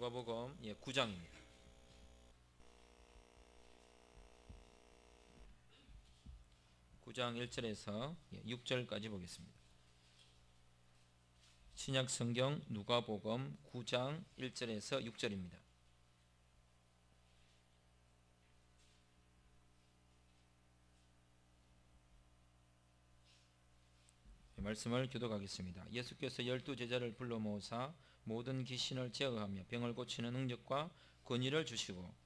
누가복음 9장입니다. 9장 1절에서 6절까지 보겠습니다. 신약 성경 누가복음 9장 1절에서 6절입니다. 말씀을 교독하겠습니다. 예수께서 12제자를 불러 모으사 모든 귀신을 제어하며 병을 고치는 능력과 권위를 주시고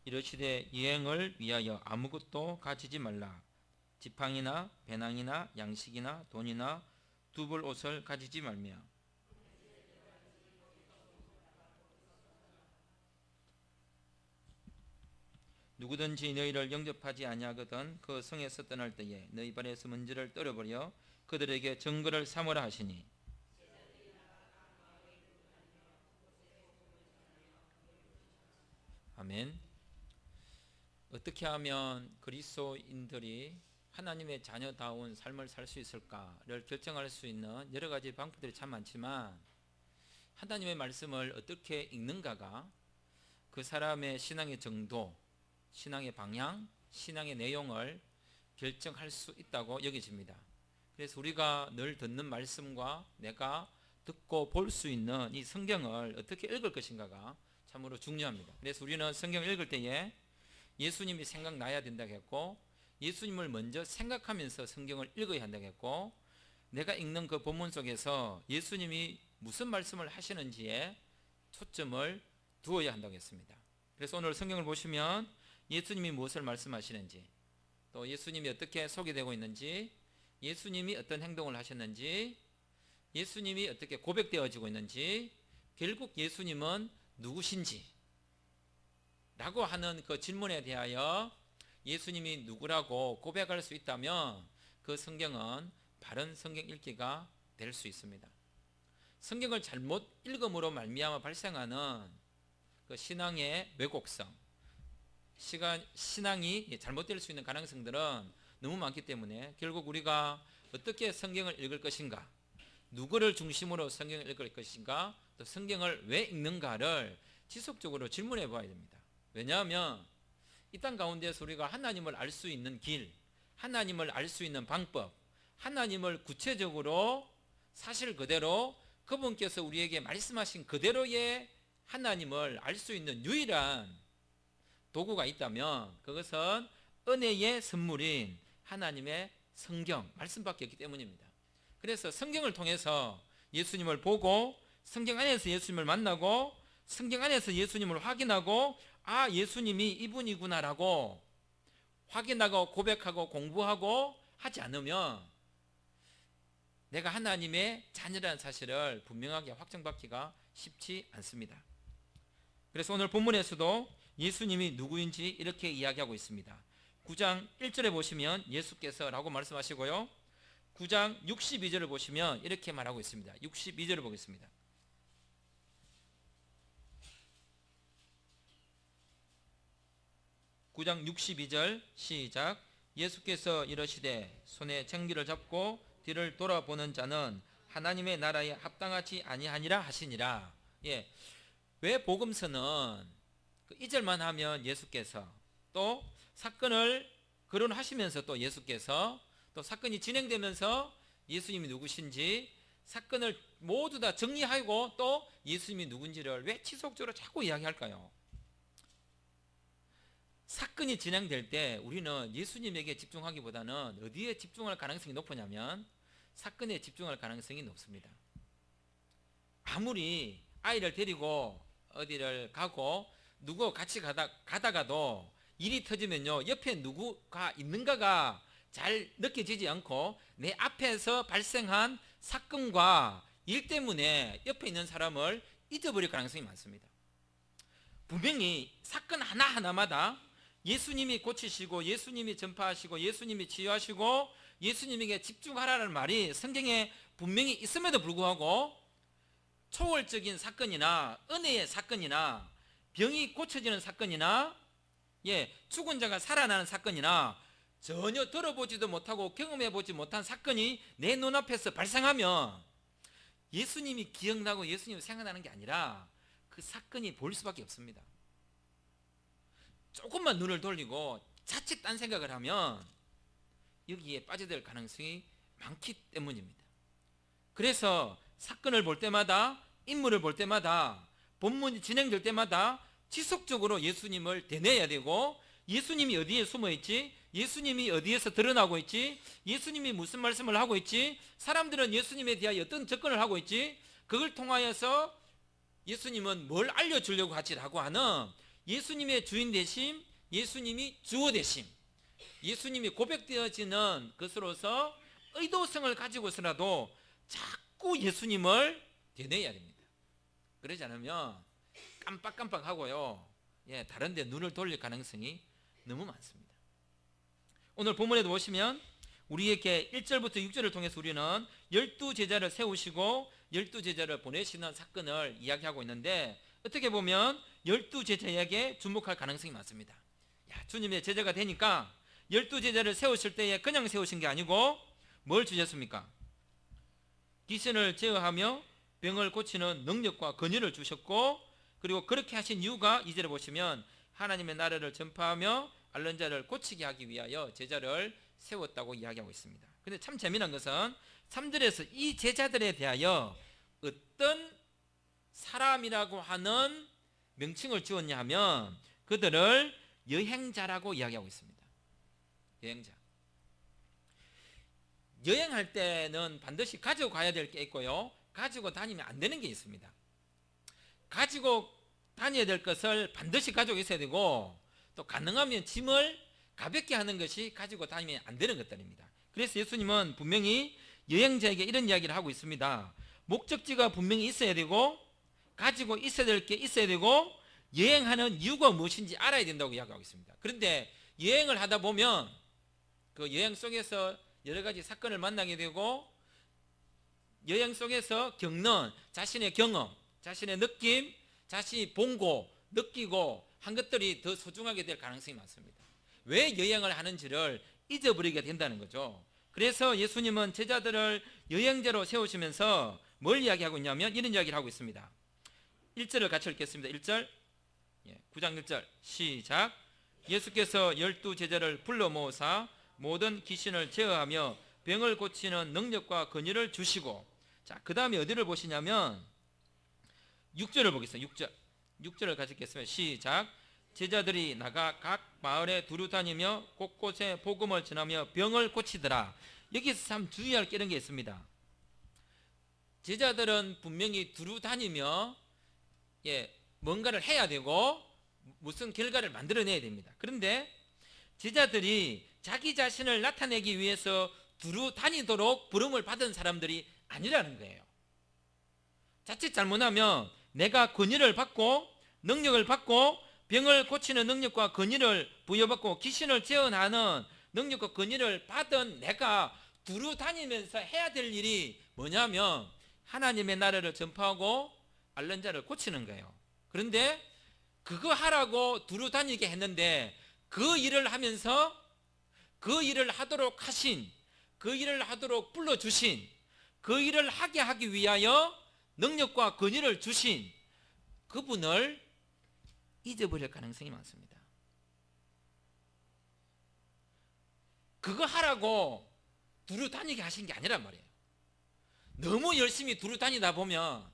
이르시되 여행을 위하여 아무것도 가지지 말라. 지팡이나 배낭이나 양식이나 돈이나 두벌 옷을 가지지 말며 누구든지 너희를 영접하지 아니하거든 그 성에서 떠날 때에 너희 발에서 먼지를 떨어버려 그들에게 증거를 삼으라 하시니 아멘. 어떻게 하면 그리스도인들이 하나님의 자녀다운 삶을 살 수 있을까를 결정할 수 있는 여러 가지 방법들이 참 많지만 하나님의 말씀을 어떻게 읽는가가 그 사람의 신앙의 정도, 신앙의 방향, 신앙의 내용을 결정할 수 있다고 여겨집니다. 그래서 우리가 늘 듣는 말씀과 내가 듣고 볼 수 있는 이 성경을 어떻게 읽을 것인가가 참으로 중요합니다. 그래서 우리는 성경을 읽을 때에 예수님이 생각나야 된다고 했고 예수님을 먼저 생각하면서 성경을 읽어야 한다고 했고 내가 읽는 그 본문 속에서 예수님이 무슨 말씀을 하시는지에 초점을 두어야 한다고 했습니다. 그래서 오늘 성경을 보시면 예수님이 무엇을 말씀하시는지 또 예수님이 어떻게 소개되고 있는지 예수님이 어떤 행동을 하셨는지 예수님이 어떻게 고백되어지고 있는지 결국 예수님은 누구신지 라고 하는 그 질문에 대하여 예수님이 누구라고 고백할 수 있다면 그 성경은 바른 성경 읽기가 될 수 있습니다. 성경을 잘못 읽음으로 말미암아 발생하는 그 신앙의 왜곡성, 신앙이 잘못될 수 있는 가능성들은 너무 많기 때문에 결국 우리가 어떻게 성경을 읽을 것인가, 누구를 중심으로 성경을 읽을 것인가, 또 성경을 왜 읽는가를 지속적으로 질문해 봐야 됩니다. 왜냐하면 이 땅 가운데서 우리가 하나님을 알 수 있는 길, 하나님을 알 수 있는 방법, 하나님을 구체적으로 사실 그대로 그분께서 우리에게 말씀하신 그대로의 하나님을 알 수 있는 유일한 도구가 있다면 그것은 은혜의 선물인 하나님의 성경, 말씀밖에 없기 때문입니다. 그래서 성경을 통해서 예수님을 보고 성경 안에서 예수님을 만나고 성경 안에서 예수님을 확인하고 아, 예수님이 이분이구나라고 확인하고 고백하고 공부하고 하지 않으면 내가 하나님의 자녀라는 사실을 분명하게 확정받기가 쉽지 않습니다. 그래서 오늘 본문에서도 예수님이 누구인지 이렇게 이야기하고 있습니다. 9장 1절에 보시면 예수께서 라고 말씀하시고요. 9장 62절을 보시면 이렇게 말하고 있습니다. 62절을 보겠습니다. 9장 62절 시작. 예수께서 이르시되 손에 생기를 잡고 뒤를 돌아보는 자는 하나님의 나라에 합당하지 아니하니라 하시니라. 예, 왜 복음서는 그 2절만 하면 예수께서 또 사건을 거론하시면서 또 예수께서 또 사건이 진행되면서 예수님이 누구신지 사건을 모두 다 정리하고 또 예수님이 누군지를 왜 지속적으로 자꾸 이야기할까요? 사건이 진행될 때 우리는 예수님에게 집중하기보다는 어디에 집중할 가능성이 높으냐면 사건에 집중할 가능성이 높습니다. 아무리 아이를 데리고 어디를 가고 누구 같이 가다가도 일이 터지면요 옆에 누구가 있는가가 잘 느껴지지 않고 내 앞에서 발생한 사건과 일 때문에 옆에 있는 사람을 잊어버릴 가능성이 많습니다. 분명히 사건 하나하나마다 예수님이 고치시고 예수님이 전파하시고 예수님이 치유하시고 예수님에게 집중하라는 말이 성경에 분명히 있음에도 불구하고 초월적인 사건이나 은혜의 사건이나 병이 고쳐지는 사건이나 죽은 자가 살아나는 사건이나 전혀 들어보지도 못하고 경험해보지 못한 사건이 내 눈앞에서 발생하면 예수님이 기억나고 예수님이 생각나는 게 아니라 그 사건이 보일 수밖에 없습니다. 조금만 눈을 돌리고 자칫 딴 생각을 하면 여기에 빠져들 가능성이 많기 때문입니다. 그래서 사건을 볼 때마다, 인물을 볼 때마다, 본문이 진행될 때마다 지속적으로 예수님을 되뇌어야 되고, 예수님이 어디에 숨어 있지, 예수님이 어디에서 드러나고 있지, 예수님이 무슨 말씀을 하고 있지, 사람들은 예수님에 대하여 어떤 접근을 하고 있지, 그걸 통하여서 예수님은 뭘 알려주려고 하지라고 하는 예수님의 주인 되심, 예수님이 주어 되심, 예수님이 고백되어지는 것으로서 의도성을 가지고서라도 자꾸 예수님을 되뇌어야 됩니다. 그러지 않으면 깜빡깜빡하고요, 다른 데 눈을 돌릴 가능성이 너무 많습니다. 오늘 본문에도 보시면 우리에게 1절부터 6절을 통해서 우리는 12제자를 세우시고 12제자를 보내시는 사건을 이야기하고 있는데, 어떻게 보면 12제자에게 주목할 가능성이 많습니다. 주님의 제자가 되니까 12제자를 세우실 때에 그냥 세우신 게 아니고 뭘 주셨습니까? 귀신을 제어하며 병을 고치는 능력과 권위를 주셨고, 그리고 그렇게 하신 이유가 2절에 보시면 하나님의 나라를 전파하며 앓는 자를 고치게 하기 위하여 제자를 세웠다고 이야기하고 있습니다. 근데 참 재미난 것은 3절에서 이 제자들에 대하여 어떤 사람이라고 하는 명칭을 주었냐 하면 그들을 여행자라고 이야기하고 있습니다. 여행자. 여행할 때는 반드시 가지고 가야 될 게 있고요, 가지고 다니면 안 되는 게 있습니다. 가지고 다녀야 될 것을 반드시 가지고 있어야 되고, 또 가능하면 짐을 가볍게 하는 것이 가지고 다니면 안 되는 것들입니다. 그래서 예수님은 분명히 여행자에게 이런 이야기를 하고 있습니다. 목적지가 분명히 있어야 되고, 가지고 있어야 될 게 있어야 되고, 여행하는 이유가 무엇인지 알아야 된다고 이야기하고 있습니다. 그런데 여행을 하다 보면 그 여행 속에서 여러 가지 사건을 만나게 되고, 여행 속에서 겪는 자신의 경험, 자신의 느낌, 자신이 본고 느끼고 한 것들이 더 소중하게 될 가능성이 많습니다. 왜 여행을 하는지를 잊어버리게 된다는 거죠. 그래서 예수님은 제자들을 여행자로 세우시면서 뭘 이야기하고 있냐면 이런 이야기를 하고 있습니다. 1절을 같이 읽겠습니다. 1절, 9장 1절 시작. 예수께서 12제자를 불러 모으사 모든 귀신을 제어하며 병을 고치는 능력과 권위를 주시고, 자, 그 다음에 어디를 보시냐면 6절을 보겠습니다. 6절을 같이 읽겠습니다. 시작. 제자들이 나가 각 마을에 두루 다니며 곳곳에 복음을 전하며 병을 고치더라. 여기서 참 주의할 게 이런 게 있습니다. 제자들은 분명히 두루 다니며 뭔가를 해야 되고 무슨 결과를 만들어내야 됩니다. 그런데 제자들이 자기 자신을 나타내기 위해서 두루 다니도록 부름을 받은 사람들이 아니라는 거예요. 자칫 잘못하면 내가 권위를 받고 능력을 받고 병을 고치는 능력과 권위를 부여받고 귀신을 제어하는 능력과 권위를 받은 내가 두루 다니면서 해야 될 일이 뭐냐면 하나님의 나라를 전파하고 앓는 자를 고치는 거예요. 그런데 그거 하라고 두루 다니게 했는데 그 일을 하면서 그 일을 하도록 하신, 그 일을 하도록 불러주신, 그 일을 하게 하기 위하여 능력과 권위를 주신 그분을 잊어버릴 가능성이 많습니다. 그거 하라고 두루 다니게 하신 게 아니란 말이에요. 너무 열심히 두루 다니다 보면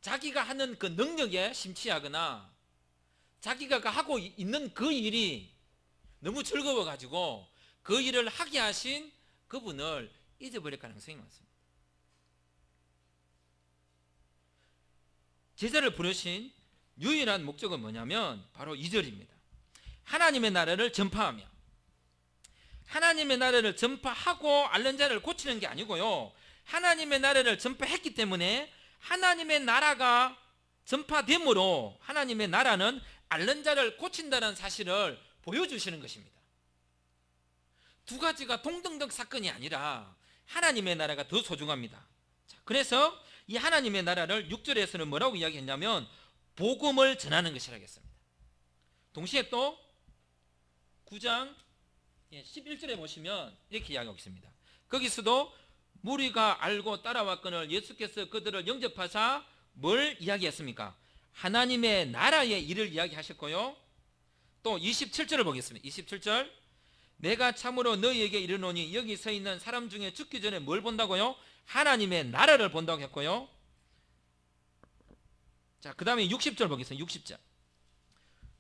자기가 하는 그 능력에 심취하거나 자기가 하고 있는 그 일이 너무 즐거워가지고 그 일을 하게 하신 그분을 잊어버릴 가능성이 많습니다. 제자를 부르신 유일한 목적은 뭐냐면 바로 2절입니다. 하나님의 나라를 전파하며, 하나님의 나라를 전파하고 앓는 자를 고치는 게 아니고요, 하나님의 나라를 전파했기 때문에 하나님의 나라가 전파됨으로 하나님의 나라는 앓는 자를 고친다는 사실을 보여주시는 것입니다. 두 가지가 동등적 사건이 아니라 하나님의 나라가 더 소중합니다. 자, 그래서 이 하나님의 나라를 6절에서는 뭐라고 이야기했냐면 복음을 전하는 것이라고 했습니다. 동시에 또 9장 11절에 보시면 이렇게 이야기하고 있습니다. 거기서도 무리가 알고 따라왔거늘 예수께서 그들을 영접하사 뭘 이야기했습니까? 하나님의 나라의 일을 이야기하셨고요. 또 27절을 보겠습니다. 27절, 내가 참으로 너희에게 이르노니 여기 서 있는 사람 중에 죽기 전에 뭘 본다고요? 하나님의 나라를 본다고 했고요. 자, 그 다음에 60절 보겠습니다. 60절.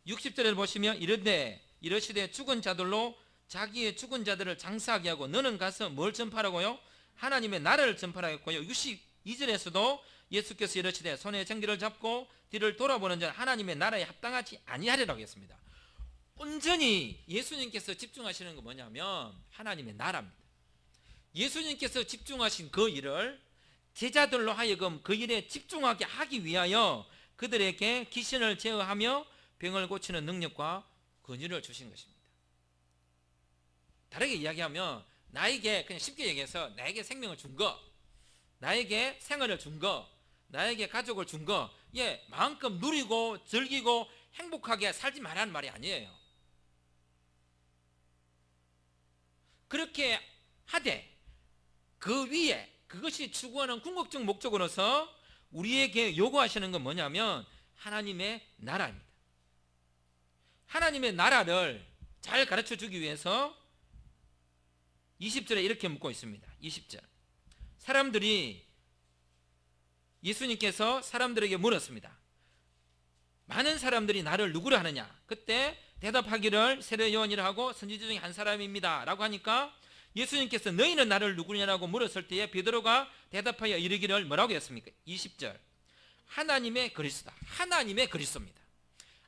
60절을 보시면 이러시되 죽은 자들로 자기의 죽은 자들을 장사하게 하고 너는 가서 뭘 전파하라고요? 하나님의 나라를 전파하겠고요. 62절에서도 예수께서 이러시되 손에 정기를 잡고 뒤를 돌아보는 자는 하나님의 나라에 합당하지 아니하리라고 했습니다. 온전히 예수님께서 집중하시는 건 뭐냐면 하나님의 나라입니다. 예수님께서 집중하신 그 일을 제자들로 하여금 그 일에 집중하게 하기 위하여 그들에게 귀신을 제어하며 병을 고치는 능력과 권위를 주신 것입니다. 다르게 이야기하면 나에게, 그냥 쉽게 얘기해서 나에게 생명을 준 거, 나에게 생활을 준 거, 나에게 가족을 준 거, 마음껏 누리고 즐기고 행복하게 살지 말라는 말이 아니에요. 그렇게 하되 그 위에 그것이 추구하는 궁극적 목적으로서 우리에게 요구하시는 건 뭐냐면 하나님의 나라입니다. 하나님의 나라를 잘 가르쳐 주기 위해서 20절에 이렇게 묻고 있습니다. 20절, 예수님께서 사람들에게 물었습니다. 많은 사람들이 나를 누구라 하느냐? 그때 대답하기를 세례 요한이라 하고 선지자 중에 한 사람입니다 라고 하니까 예수님께서 너희는 나를 누구냐라고 물었을 때에 베드로가 대답하여 이르기를 뭐라고 했습니까? 20절, 하나님의 그리스도다. 하나님의 그리스도입니다.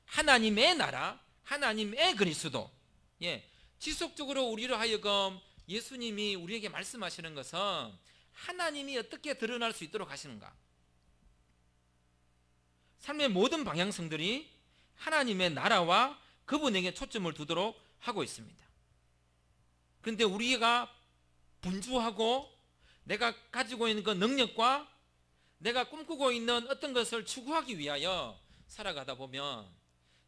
하나님의 나라, 하나님의 그리스도. 지속적으로 우리로 하여금 예수님이 우리에게 말씀하시는 것은 하나님이 어떻게 드러날 수 있도록 하시는가? 삶의 모든 방향성들이 하나님의 나라와 그분에게 초점을 두도록 하고 있습니다. 그런데 우리가 분주하고 내가 가지고 있는 그 능력과 내가 꿈꾸고 있는 어떤 것을 추구하기 위하여 살아가다 보면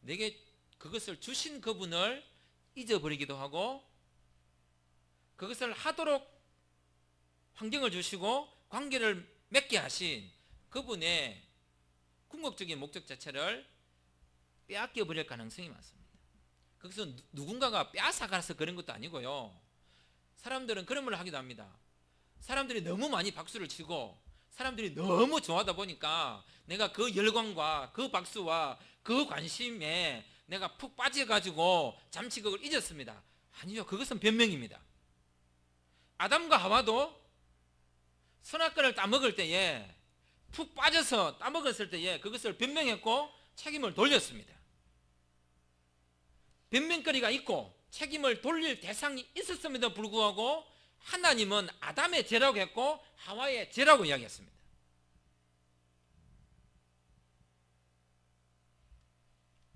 내게 그것을 주신 그분을 잊어버리기도 하고 그것을 하도록 환경을 주시고 관계를 맺게 하신 그분의 궁극적인 목적 자체를 빼앗겨 버릴 가능성이 많습니다. 그것은 누군가가 빼앗아가서 그런 것도 아니고요. 사람들은 그런 말 하기도 합니다. 사람들이 너무 많이 박수를 치고 사람들이 너무 좋아하다 보니까 내가 그 열광과 그 박수와 그 관심에 내가 푹 빠져가지고 잠시 그걸 잊었습니다. 아니요, 그것은 변명입니다. 아담과 하와도 선악과를 따먹을 때에 푹 빠져서 따먹었을 때에 그것을 변명했고 책임을 돌렸습니다. 변명거리가 있고 책임을 돌릴 대상이 있었음에도 불구하고 하나님은 아담의 죄라고 했고 하와의 죄라고 이야기했습니다.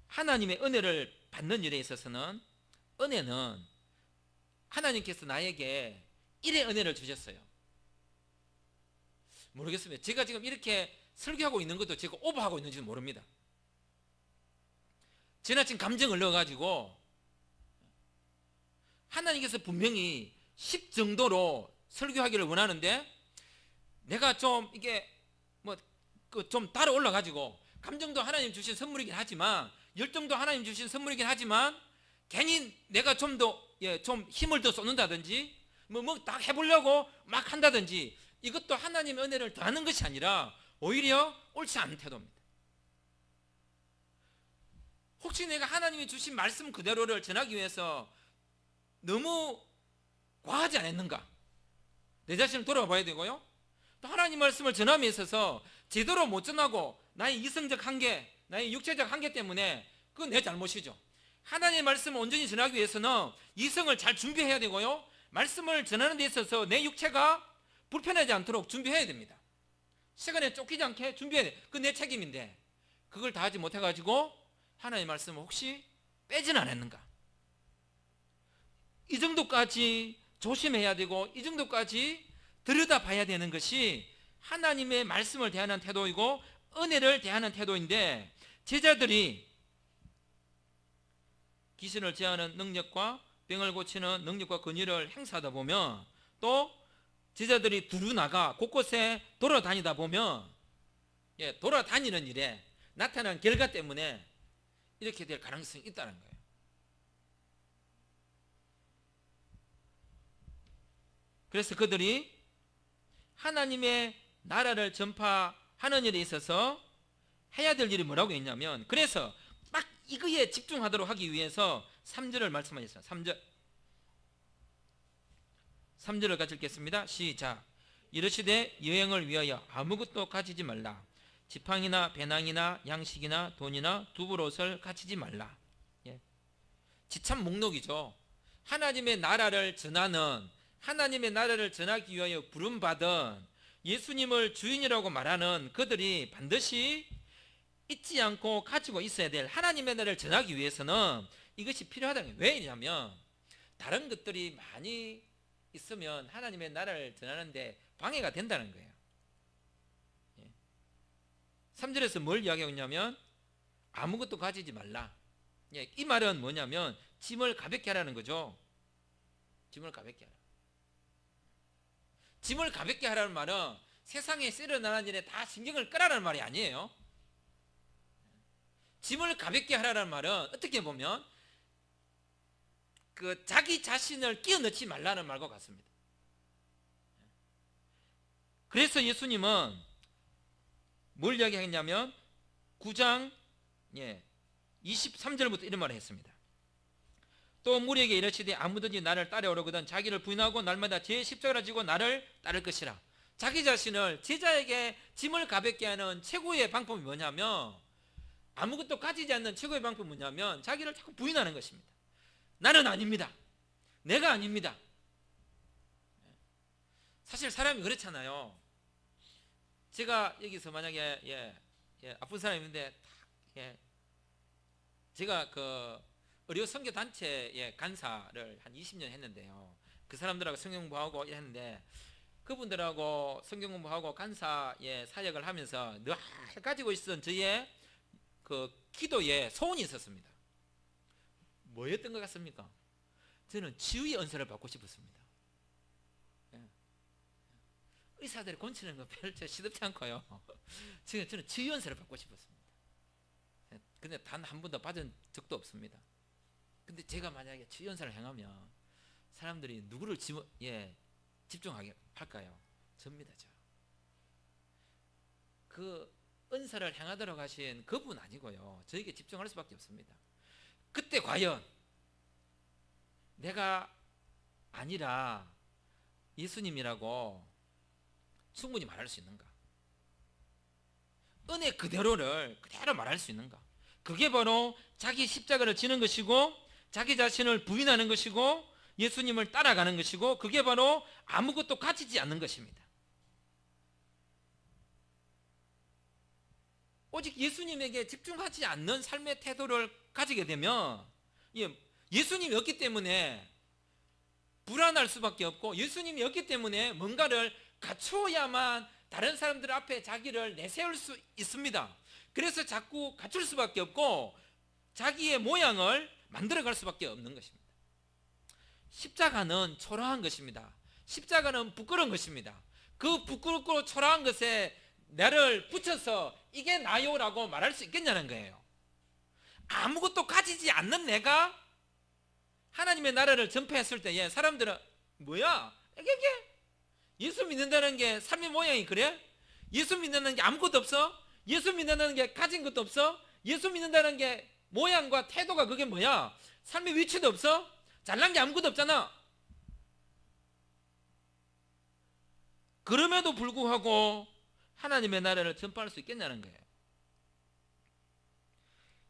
하나님의 은혜를 받는 일에 있어서는 은혜는 하나님께서 나에게 일의 은혜를 주셨어요. 모르겠습니다. 제가 지금 이렇게 설교하고 있는 것도 제가 오버하고 있는지는 모릅니다. 지나친 감정을 넣어가지고 하나님께서 분명히 10 정도로 설교하기를 원하는데 내가 좀 이게 좀 따라 올라가지고 감정도 하나님 주신 선물이긴 하지만 열정도 하나님 주신 선물이긴 하지만 괜히 내가 좀 힘을 더 쏟는다든지 딱 해보려고 막 한다든지 이것도 하나님의 은혜를 더하는 것이 아니라 오히려 옳지 않은 태도입니다. 혹시 내가 하나님이 주신 말씀 그대로를 전하기 위해서 너무 과하지 않았는가? 내 자신을 돌아봐야 되고요. 또 하나님 말씀을 전함에 있어서 제대로 못 전하고 나의 이성적 한계, 나의 육체적 한계 때문에 그건 내 잘못이죠. 하나님의 말씀을 온전히 전하기 위해서는 이성을 잘 준비해야 되고요. 말씀을 전하는 데 있어서 내 육체가 불편하지 않도록 준비해야 됩니다. 시간에 쫓기지 않게 준비해야 돼. 그건 내 책임인데 그걸 다 하지 못해가지고 하나님의 말씀을 혹시 빼진 않았는가? 이 정도까지 조심해야 되고 이 정도까지 들여다봐야 되는 것이 하나님의 말씀을 대하는 태도이고 은혜를 대하는 태도인데 제자들이 귀신을 제하는 능력과 병을 고치는 능력과 권위를 행사하다 보면, 또 제자들이 두루 나가 곳곳에 돌아다니다 보면, 돌아다니는 일에 나타난 결과 때문에 이렇게 될 가능성이 있다는 거예요. 그래서 그들이 하나님의 나라를 전파하는 일에 있어서 해야 될 일이 뭐라고 했냐면, 그래서 딱 이거에 집중하도록 하기 위해서 3절을 말씀하셨어요. 3절을 같이 읽겠습니다. 시작. 이르시되 여행을 위하여 아무것도 가지지 말라. 지팡이나 배낭이나 양식이나 돈이나 두부옷을 가지지 말라. 지참 목록이죠. 하나님의 나라를 전하는, 하나님의 나라를 전하기 위하여 부름받은 예수님을 주인이라고 말하는 그들이 반드시 잊지 않고 가지고 있어야 될 하나님의 나라를 전하기 위해서는 이것이 필요하다는 거예요. 왜냐하면 다른 것들이 많이 있으면 하나님의 나라를 전하는데 방해가 된다는 거예요. 3절에서 뭘 이야기하고 있냐면 아무것도 가지지 말라. 이 말은 뭐냐면 짐을 가볍게 하라는 거죠. 짐을 가볍게 하라. 짐을 가볍게 하라는 말은 세상에 일어나는 일에 다 신경을 끄라는 말이 아니에요. 짐을 가볍게 하라는 말은 어떻게 보면 그 자기 자신을 끼워 넣지 말라는 말과 같습니다. 그래서 예수님은 뭘 이야기하겠냐면 9장 23절부터 이런 말을 했습니다. 또 무리에게 이르시되 아무든지 나를 따라오려거든 자기를 부인하고 날마다 제 십자가를 지고 나를 따를 것이라. 자기 자신을 제자에게 짐을 가볍게 하는 최고의 방법이 뭐냐면, 아무것도 가지지 않는 최고의 방법이 뭐냐면 자기를 자꾸 부인하는 것입니다. 나는 아닙니다. 내가 아닙니다. 사실 사람이 그렇잖아요. 제가 여기서 만약에 아픈 사람이 있는데 제가 그 의료 선교 단체의 간사를 한 20년 했는데요. 그 사람들하고 성경 공부하고 했는데 그분들하고 성경 공부하고 간사의 사역을 하면서 늘 가지고 있었던 저의 그 기도에 소원이 있었습니다. 뭐였던 것 같습니까? 저는 치유의 은사를 받고 싶었습니다. 의사들이 고치는 거 별로 시덥지 않고요. 저는 치유 은사를 받고 싶었습니다. 근데 단 한 번도 받은 적도 없습니다. 근데 제가 만약에 치유 은사를 행하면 사람들이 누구를 집중하게 할까요? 접니다. 그 은사를 행하도록 하신 그분 아니고요. 저에게 집중할 수밖에 없습니다. 그때 과연 내가 아니라 예수님이라고 충분히 말할 수 있는가? 은혜 그대로를 그대로 말할 수 있는가? 그게 바로 자기 십자가를 지는 것이고 자기 자신을 부인하는 것이고 예수님을 따라가는 것이고, 그게 바로 아무것도 가지지 않는 것입니다. 오직 예수님에게 집중하지 않는 삶의 태도를 가지게 되면 예수님이 없기 때문에 불안할 수밖에 없고, 예수님이 없기 때문에 뭔가를 갖추어야만 다른 사람들 앞에 자기를 내세울 수 있습니다. 그래서 자꾸 갖출 수밖에 없고 자기의 모양을 만들어갈 수밖에 없는 것입니다. 십자가는 초라한 것입니다. 십자가는 부끄러운 것입니다. 그 부끄럽고 초라한 것에 나를 붙여서 이게 나요라고 말할 수 있겠냐는 거예요. 아무것도 가지지 않는 내가 하나님의 나라를 전파했을 때에 사람들은 뭐야? 이게 예수 믿는다는 게 삶의 모양이 그래? 예수 믿는다는 게 아무것도 없어? 예수 믿는다는 게 가진 것도 없어? 예수 믿는다는 게 모양과 태도가 그게 뭐야? 삶의 위치도 없어? 잘난 게 아무것도 없잖아. 그럼에도 불구하고 하나님의 나라를 전파할 수 있겠냐는 거예요.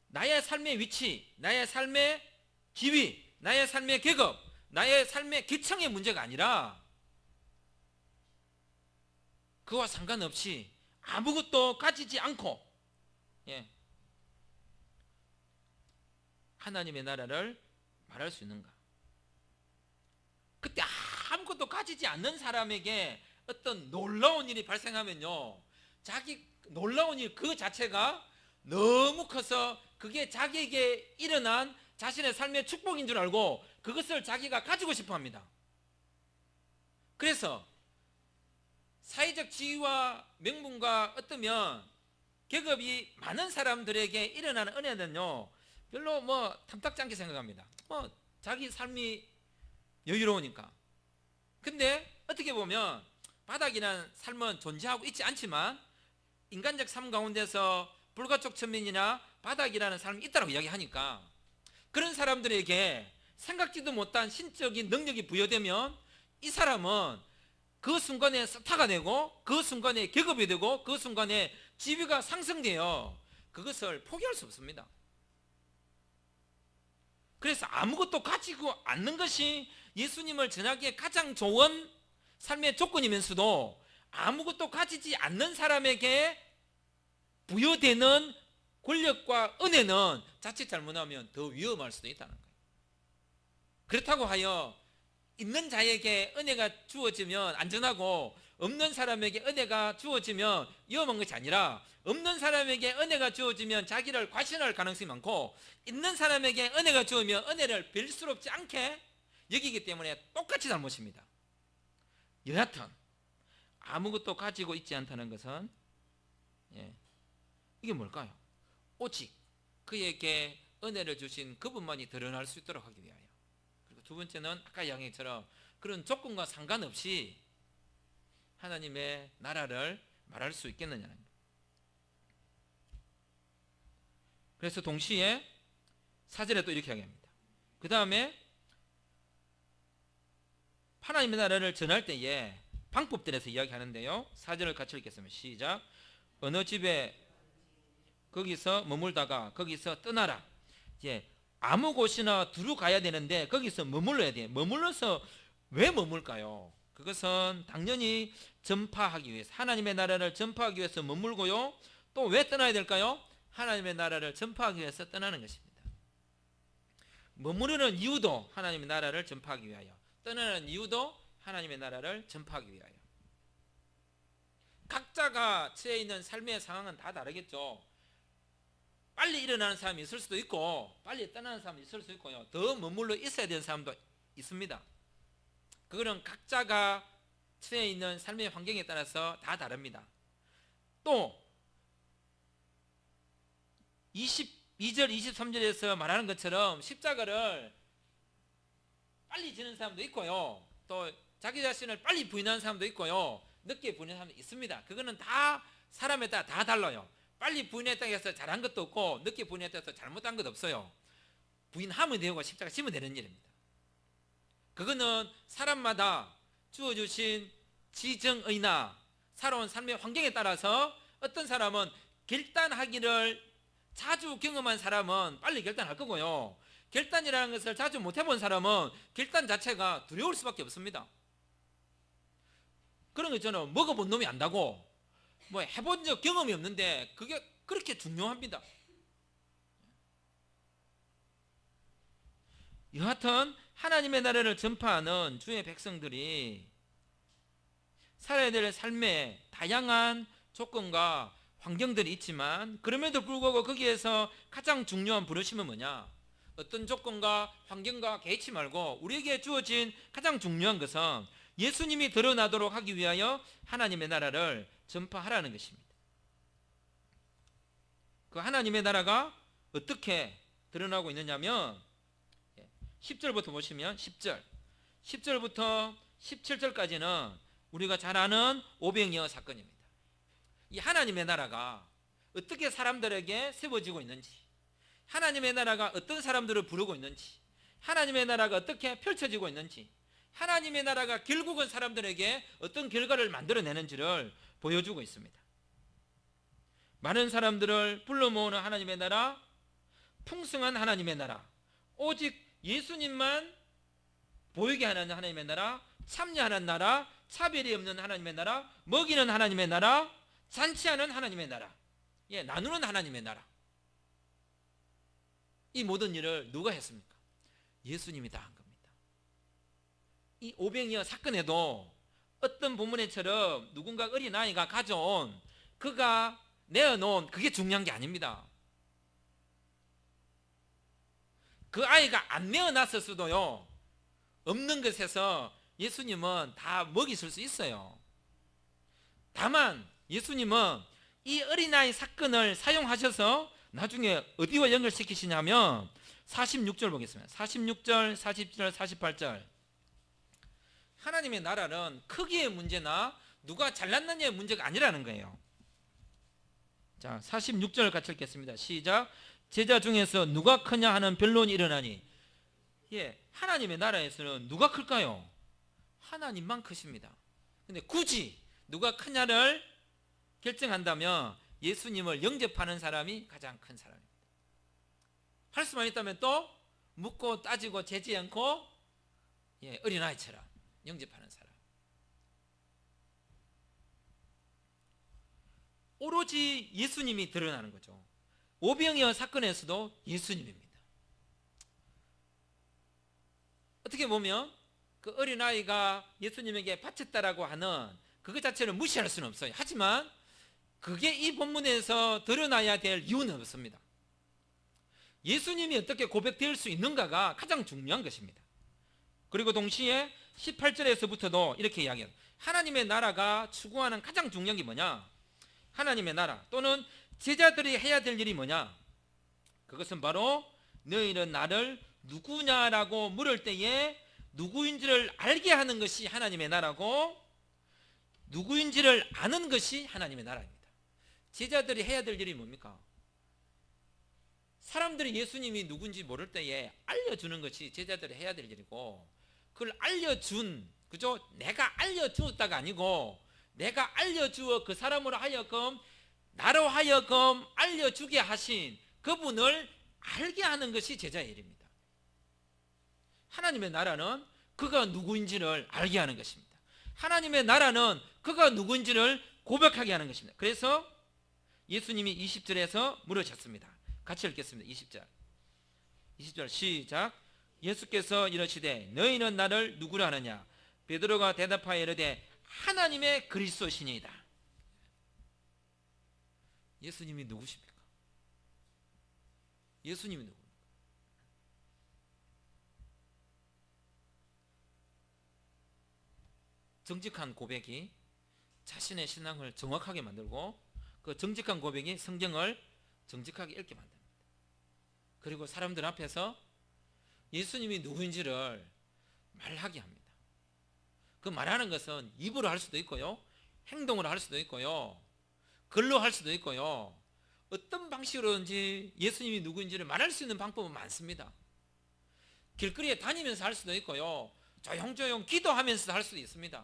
나의 삶의 위치, 나의 삶의 지위, 나의 삶의 계급, 나의 삶의 계층의 문제가 아니라 그와 상관없이 아무것도 가지지 않고 하나님의 나라를 말할 수 있는가? 그때 아무것도 가지지 않는 사람에게 어떤 놀라운 일이 발생하면요, 자기 놀라운 일 그 자체가 너무 커서 그게 자기에게 일어난 자신의 삶의 축복인 줄 알고 그것을 자기가 가지고 싶어 합니다. 그래서 사회적 지위와 명분과 어떠면 계급이 많은 사람들에게 일어나는 은혜는요, 별로 탐탁지 않게 생각합니다. 자기 삶이 여유로우니까. 근데 어떻게 보면 바닥이라는 삶은 존재하고 있지 않지만 인간적 삶 가운데서 불가촉 천민이나 바닥이라는 삶이 있다고 이야기하니까 그런 사람들에게 생각지도 못한 신적인 능력이 부여되면 이 사람은 그 순간에 스타가 되고 그 순간에 계급이 되고 그 순간에 지위가 상승되어 그것을 포기할 수 없습니다. 그래서 아무것도 가지고 않는 것이 예수님을 전하기에 가장 좋은 삶의 조건이면서도 아무것도 가지지 않는 사람에게 부여되는 권력과 은혜는 자칫 잘못하면 더 위험할 수도 있다는 거예요. 그렇다고 하여 있는 자에게 은혜가 주어지면 안전하고 없는 사람에게 은혜가 주어지면 위험한 것이 아니라 없는 사람에게 은혜가 주어지면 자기를 과신할 가능성이 많고 있는 사람에게 은혜가 주어지면 은혜를 별스럽지 않게 여기기 때문에 똑같이 잘못입니다. 여하튼 아무것도 가지고 있지 않다는 것은 이게 뭘까요? 오직 그에게 은혜를 주신 그분만이 드러날 수 있도록 하기 위하여. 그리고 두 번째는 아까 이야기처럼 그런 조건과 상관없이 하나님의 나라를 말할 수 있겠느냐는 거예요. 그래서 동시에 4절에 또 이렇게 이야기합니다. 그 다음에 하나님의 나라를 전할 때에 방법들에서 이야기하는데요. 4절을 같이 읽겠습니다. 시작. 어느 집에 거기서 머물다가 거기서 떠나라. 이제 아무 곳이나 두루 가야 되는데 거기서 머물러야 돼요. 머물러서 왜 머물까요? 그것은 당연히 전파하기 위해서, 하나님의 나라를 전파하기 위해서 머물고요. 또 왜 떠나야 될까요? 하나님의 나라를 전파하기 위해서 떠나는 것입니다. 머무르는 이유도 하나님의 나라를 전파하기 위하여, 떠나는 이유도 하나님의 나라를 전파하기 위하여. 각자가 처해 있는 삶의 상황은 다 다르겠죠. 빨리 일어나는 사람이 있을 수도 있고 빨리 떠나는 사람이 있을 수도 있고요. 더 머물러 있어야 되는 사람도 있습니다. 그거는 각자가 처해 있는 삶의 환경에 따라서 다 다릅니다. 또 22절 23절에서 말하는 것처럼 십자가를 빨리 지는 사람도 있고요. 또 자기 자신을 빨리 부인하는 사람도 있고요. 늦게 부인하는 사람도 있습니다. 그거는 다 사람에 따라 다 달라요. 빨리 부인했다고 해서 잘한 것도 없고 늦게 부인했다고 해서 잘못한 것도 없어요. 부인하면 되고 십자가 지면 되는 일입니다. 그거는 사람마다 주어주신 지정의나 살아온 삶의 환경에 따라서 어떤 사람은 결단하기를 자주 경험한 사람은 빨리 결단할 거고요. 결단이라는 것을 자주 못 해본 사람은 결단 자체가 두려울 수밖에 없습니다. 그런 거 있잖아요. 먹어본 놈이 안다고. 해본 적 경험이 없는데 그게 그렇게 중요합니다. 여하튼 하나님의 나라를 전파하는 주의 백성들이 살아야 될 삶의 다양한 조건과 환경들이 있지만 그럼에도 불구하고 거기에서 가장 중요한 부르심은 뭐냐? 어떤 조건과 환경과 개의치 말고 우리에게 주어진 가장 중요한 것은 예수님이 드러나도록 하기 위하여 하나님의 나라를 전파하라는 것입니다. 그 하나님의 나라가 어떻게 드러나고 있느냐면 10절부터 보시면 10절부터 17절까지는 우리가 잘 아는 오병이어 사건입니다. 이 하나님의 나라가 어떻게 사람들에게 세워지고 있는지, 하나님의 나라가 어떤 사람들을 부르고 있는지, 하나님의 나라가 어떻게 펼쳐지고 있는지, 하나님의 나라가 결국은 사람들에게 어떤 결과를 만들어내는지를 보여주고 있습니다. 많은 사람들을 불러 모으는 하나님의 나라, 풍성한 하나님의 나라, 오직 예수님만 보이게 하는 하나님의 나라, 참여하는 나라, 차별이 없는 하나님의 나라, 먹이는 하나님의 나라, 잔치하는 하나님의 나라, 나누는 하나님의 나라. 이 모든 일을 누가 했습니까? 예수님이 다 한 겁니다. 이 오병이어 사건에도 어떤 본문에처럼 누군가 어린아이가 가져온, 그가 내어놓은 그게 중요한 게 아닙니다. 그 아이가 안 내어놨을 수도요 없는 것에서 예수님은 다 먹이실 수 있어요. 다만 예수님은 이 어린아이 사건을 사용하셔서 나중에 어디와 연결시키시냐면 46절 보겠습니다. 46절, 47절, 48절. 하나님의 나라는 크기의 문제나 누가 잘났느냐의 문제가 아니라는 거예요. 자, 46절 같이 읽겠습니다. 시작. 제자 중에서 누가 크냐 하는 변론이 일어나니, 하나님의 나라에서는 누가 클까요? 하나님만 크십니다. 근데 굳이 누가 크냐를 결정한다면 예수님을 영접하는 사람이 가장 큰 사람입니다. 할 수만 있다면 또 묻고 따지고 재지 않고 어린아이처럼 영접하는 사람. 오로지 예수님이 드러나는 거죠. 오병이어 사건에서도 예수님입니다. 어떻게 보면 그 어린아이가 예수님에게 바쳤다라고 하는 그것 자체를 무시할 수는 없어요. 하지만 그게 이 본문에서 드러나야 될 이유는 없습니다. 예수님이 어떻게 고백될 수 있는가가 가장 중요한 것입니다. 그리고 동시에 18절에서부터도 이렇게 이야기해요. 하나님의 나라가 추구하는 가장 중요한 게 뭐냐? 하나님의 나라 또는 제자들이 해야 될 일이 뭐냐? 그것은 바로 너희는 나를 누구냐라고 물을 때에 누구인지를 알게 하는 것이 하나님의 나라고, 누구인지를 아는 것이 하나님의 나라입니다. 제자들이 해야 될 일이 뭡니까? 사람들이 예수님이 누군지 모를 때에 알려주는 것이 제자들이 해야 될 일이고, 그걸 알려준, 그죠? 내가 알려주었다가 아니고 내가 알려주어 그 사람으로 하여금, 나로 하여금 알려주게 하신 그분을 알게 하는 것이 제자의 일입니다. 하나님의 나라는 그가 누구인지를 알게 하는 것입니다. 하나님의 나라는 그가 누구인지를 고백하게 하는 것입니다. 그래서 예수님이 20절에서 물으셨습니다. 같이 읽겠습니다. 20절 시작. 예수께서 이르시되 너희는 나를 누구라 하느냐? 베드로가 대답하여 이르되 하나님의 그리스도시니이다. 예수님이 누구십니까? 예수님이 누구입니까? 정직한 고백이 자신의 신앙을 정확하게 만들고, 그 정직한 고백이 성경을 정직하게 읽게 만듭니다. 그리고 사람들 앞에서 예수님이 누구인지를 말하게 합니다. 그 말하는 것은 입으로 할 수도 있고요, 행동으로 할 수도 있고요, 글로 할 수도 있고요, 어떤 방식으로든지 예수님이 누구인지를 말할 수 있는 방법은 많습니다. 길거리에 다니면서 할 수도 있고요, 조용조용 기도하면서 할 수도 있습니다.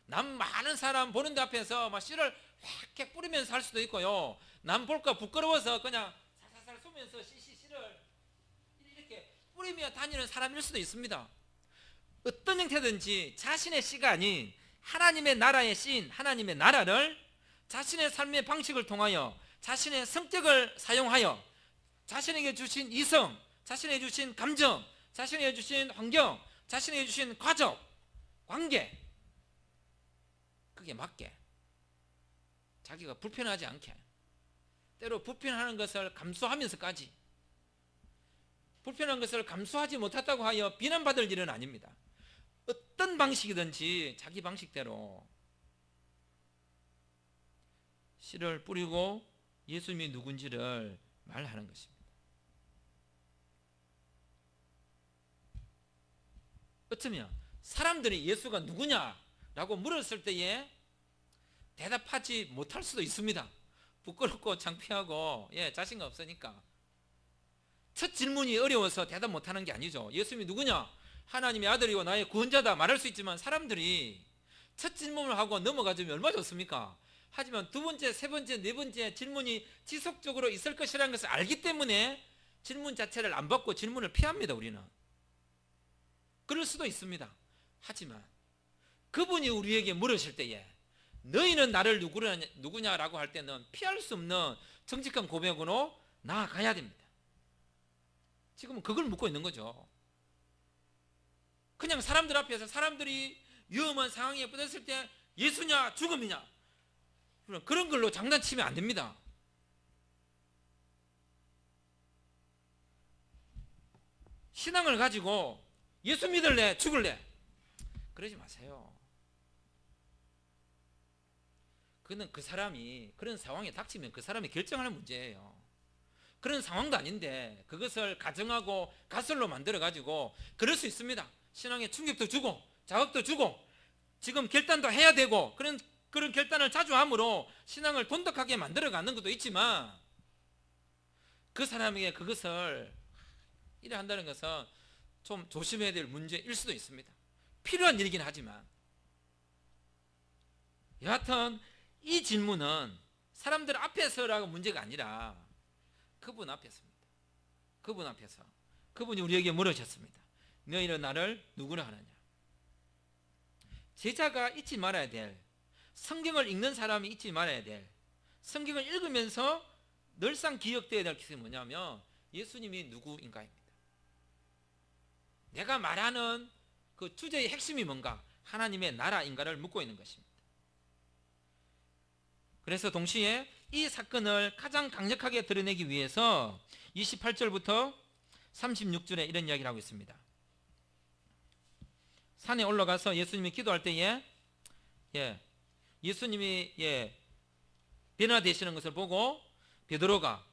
남 많은 사람 보는 데 앞에서 막 씨를 확 뿌리면서 할 수도 있고요, 남 볼까 부끄러워서 그냥 살살살 쏘면서 씨를 이렇게 뿌리며 다니는 사람일 수도 있습니다. 어떤 형태든지 자신의 씨가 아닌 하나님의 나라의 씨인 하나님의 나라를 자신의 삶의 방식을 통하여, 자신의 성격을 사용하여, 자신에게 주신 이성, 자신에게 주신 감정, 자신에게 주신 환경, 자신에게 주신 가족, 관계, 그게 맞게, 자기가 불편하지 않게, 때로 불편하는 것을 감수하면서까지, 불편한 것을 감수하지 못했다고 하여 비난받을 일은 아닙니다. 어떤 방식이든지 자기 방식대로 씨를 뿌리고 예수님이 누군지를 말하는 것입니다. 어쩌면 사람들이 예수가 누구냐라고 물었을 때에 대답하지 못할 수도 있습니다. 부끄럽고 창피하고 자신감 없으니까. 첫 질문이 어려워서 대답 못하는 게 아니죠. 예수님이 누구냐? 하나님의 아들이고 나의 구원자다 말할 수 있지만, 사람들이 첫 질문을 하고 넘어가주면 얼마나 좋습니까? 하지만 두 번째, 세 번째, 네 번째 질문이 지속적으로 있을 것이라는 것을 알기 때문에 질문 자체를 안 받고 질문을 피합니다. 우리는 그럴 수도 있습니다. 하지만 그분이 우리에게 물으실 때에 너희는 나를 누구냐라고 할 때는 피할 수 없는 정직한 고백으로 나아가야 됩니다. 지금은 그걸 묻고 있는 거죠. 그냥 사람들 앞에서 사람들이 위험한 상황에 빠졌을 때 예수냐 죽음이냐 그런 걸로 장난치면 안 됩니다. 신앙을 가지고 예수 믿을래 죽을래 그러지 마세요. 그는 그 사람이 그런 상황에 닥치면 그 사람이 결정하는 문제예요. 그런 상황도 아닌데 그것을 가정하고 가설로 만들어 가지고 그럴 수 있습니다. 신앙에 충격도 주고 자극도 주고 지금 결단도 해야 되고 그런 결단을 자주 함으로 신앙을 돈독하게 만들어 가는 것도 있지만 그 사람에게 그것을 이래 한다는 것은 좀 조심해야 될 문제일 수도 있습니다. 필요한 일이긴 하지만 여하튼 이 질문은 사람들 앞에서라고 문제가 아니라 그분 앞에서입니다. 그분 앞에서 그분이 우리에게 물으셨습니다. 너희는 나를 누구라 하느냐. 제자가 잊지 말아야 될, 성경을 읽는 사람이 잊지 말아야 될, 성경을 읽으면서 늘상 기억되어야 될 것이 뭐냐면 예수님이 누구인가입니다. 내가 말하는 그 주제의 핵심이 뭔가, 하나님의 나라인가를 묻고 있는 것입니다. 그래서 동시에 이 사건을 가장 강력하게 드러내기 위해서 28절부터 36절에 이런 이야기를 하고 있습니다. 산에 올라가서 예수님이 기도할 때에 예수님이 변화되시는 것을 보고 베드로가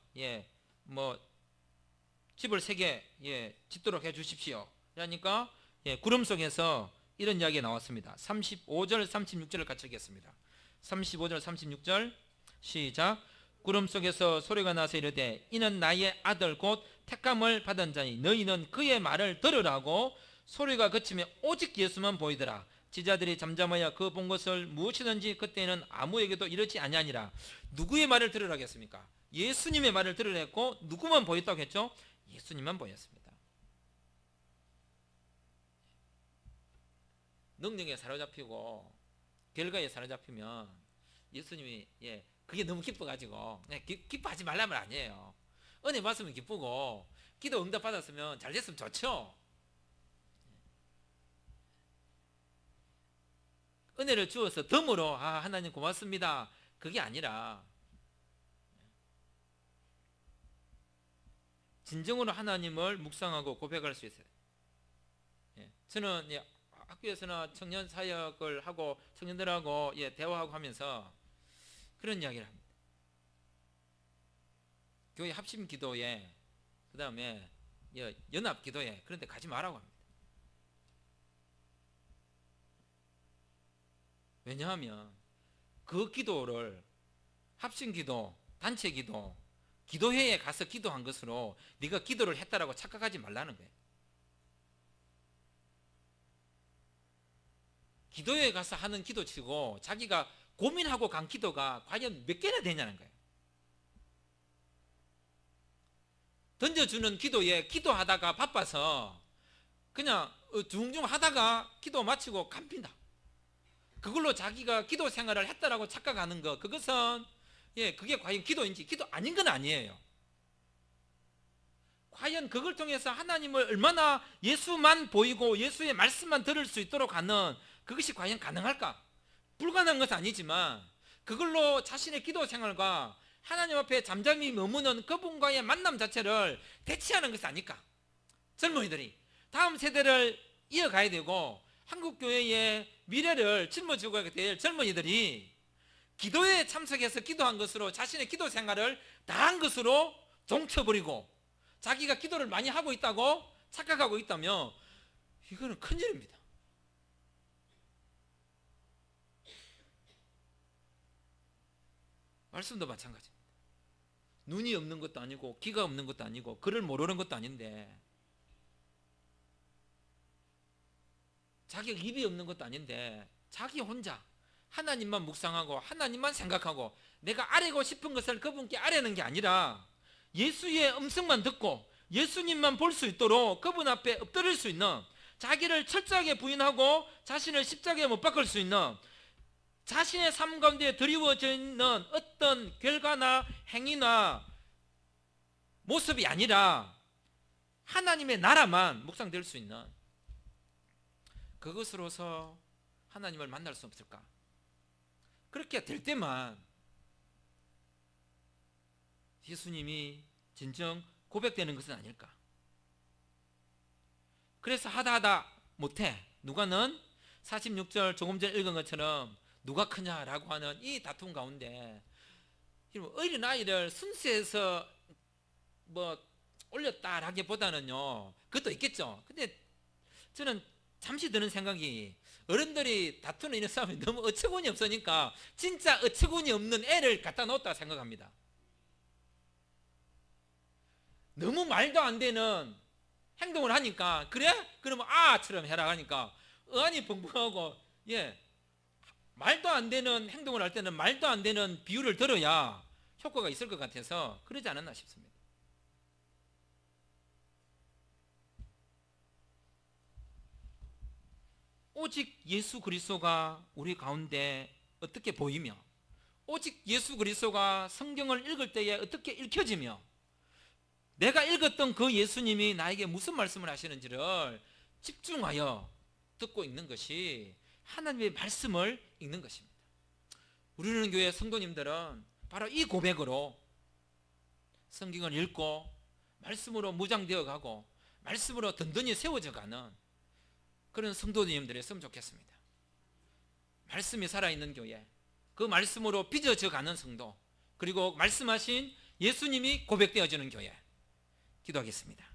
집을 3개 짓도록 해 주십시오. 그러니까 구름 속에서 이런 이야기가 나왔습니다. 35절 36절을 같이 읽겠습니다. 35절 36절 시작. 구름 속에서 소리가 나서 이르되 이는 나의 아들 곧 택함을 받은 자니 너희는 그의 말을 들으라고. 소리가 그치며 오직 예수만 보이더라. 제자들이 잠잠하여 그 본 것을 무엇이든지 그때는 아무에게도 이르지 아니하니라. 누구의 말을 들으라겠습니까? 예수님의 말을 들으랬고 누구만 보였다고 했죠? 예수님만 보였습니다. 능력에 사로잡히고 결과에 사로잡히면 예수님이 그게 너무 기뻐가지고 기뻐하지 말라면 아니에요. 은혜 받으면 기쁘고 기도 응답 받았으면 잘 됐으면 좋죠. 은혜를 주어서 덤으로 하나님 고맙습니다 그게 아니라 진정으로 하나님을 묵상하고 고백할 수 있어요. 저는 학교에서나 청년 사역을 하고 청년들하고 대화하고 하면서 그런 이야기를 합니다. 교회 합심 기도에 그 다음에 연합 기도에 그런 데 가지 말라고 합니다. 왜냐하면 그 기도를 합심 기도, 단체 기도, 기도회에 가서 기도한 것으로 네가 기도를 했다라고 착각하지 말라는 거예요. 기도회에 가서 하는 기도치고 자기가 고민하고 간 기도가 과연 몇 개나 되냐는 거예요. 던져주는 기도에 기도하다가 바빠서 그냥 둥둥 하다가 기도 마치고 갑니다. 그걸로 자기가 기도 생활을 했다라고 착각하는 것, 그것은 그게 과연 기도인지 기도 아닌 건 아니에요. 과연 그걸 통해서 하나님을 얼마나 예수만 보이고 예수의 말씀만 들을 수 있도록 하는 그것이 과연 가능할까? 불가능한 것은 아니지만 그걸로 자신의 기도 생활과 하나님 앞에 잠잠히 머무는 그분과의 만남 자체를 대체하는 것이 아닐까? 젊은이들이 다음 세대를 이어가야 되고 한국교회의 미래를 짊어지고 될 젊은이들이 기도에 참석해서 기도한 것으로 자신의 기도 생활을 다한 것으로 동쳐버리고 자기가 기도를 많이 하고 있다고 착각하고 있다면 이거는 큰일입니다. 말씀도 마찬가지입니다. 눈이 없는 것도 아니고 귀가 없는 것도 아니고 글을 모르는 것도 아닌데 자기 입이 없는 것도 아닌데 자기 혼자 하나님만 묵상하고 하나님만 생각하고 내가 아뢰고 싶은 것을 그분께 아뢰는 게 아니라 예수의 음성만 듣고 예수님만 볼 수 있도록 그분 앞에 엎드릴 수 있는, 자기를 철저하게 부인하고 자신을 십자가에 못 박을 수 있는, 자신의 삶 가운데 드리워져 있는 어떤 결과나 행위나 모습이 아니라 하나님의 나라만 묵상될 수 있는, 그것으로서 하나님을 만날 수 없을까? 그렇게 될 때만 예수님이 진정 고백되는 것은 아닐까? 그래서 하다 못해. 누가는 46절 조금 전에 읽은 것처럼 누가 크냐라고 하는 이 다툼 가운데 어린아이를 순수해서 뭐 올렸다라기보다는요, 그것도 있겠죠. 근데 저는 잠시 드는 생각이, 어른들이 다투는 이런 싸움이 너무 어처구니 없으니까 진짜 어처구니 없는 애를 갖다 놓았다 생각합니다. 너무 말도 안 되는 행동을 하니까, 그래? 그러면 아처럼 해라 하니까 어안이 벙벙하고, 말도 안 되는 행동을 할 때는 말도 안 되는 비유를 들어야 효과가 있을 것 같아서 그러지 않았나 싶습니다. 오직 예수 그리스도가 우리 가운데 어떻게 보이며, 오직 예수 그리스도가 성경을 읽을 때에 어떻게 읽혀지며, 내가 읽었던 그 예수님이 나에게 무슨 말씀을 하시는지를 집중하여 듣고 읽는 것이 하나님의 말씀을 읽는 것입니다. 우리는 교회 성도님들은 바로 이 고백으로 성경을 읽고 말씀으로 무장되어 가고 말씀으로 든든히 세워져 가는 그런 성도님들이었으면 좋겠습니다. 말씀이 살아있는 교회, 그 말씀으로 빚어져 가는 성도, 그리고 말씀하신 예수님이 고백되어지는 교회. 기도하겠습니다.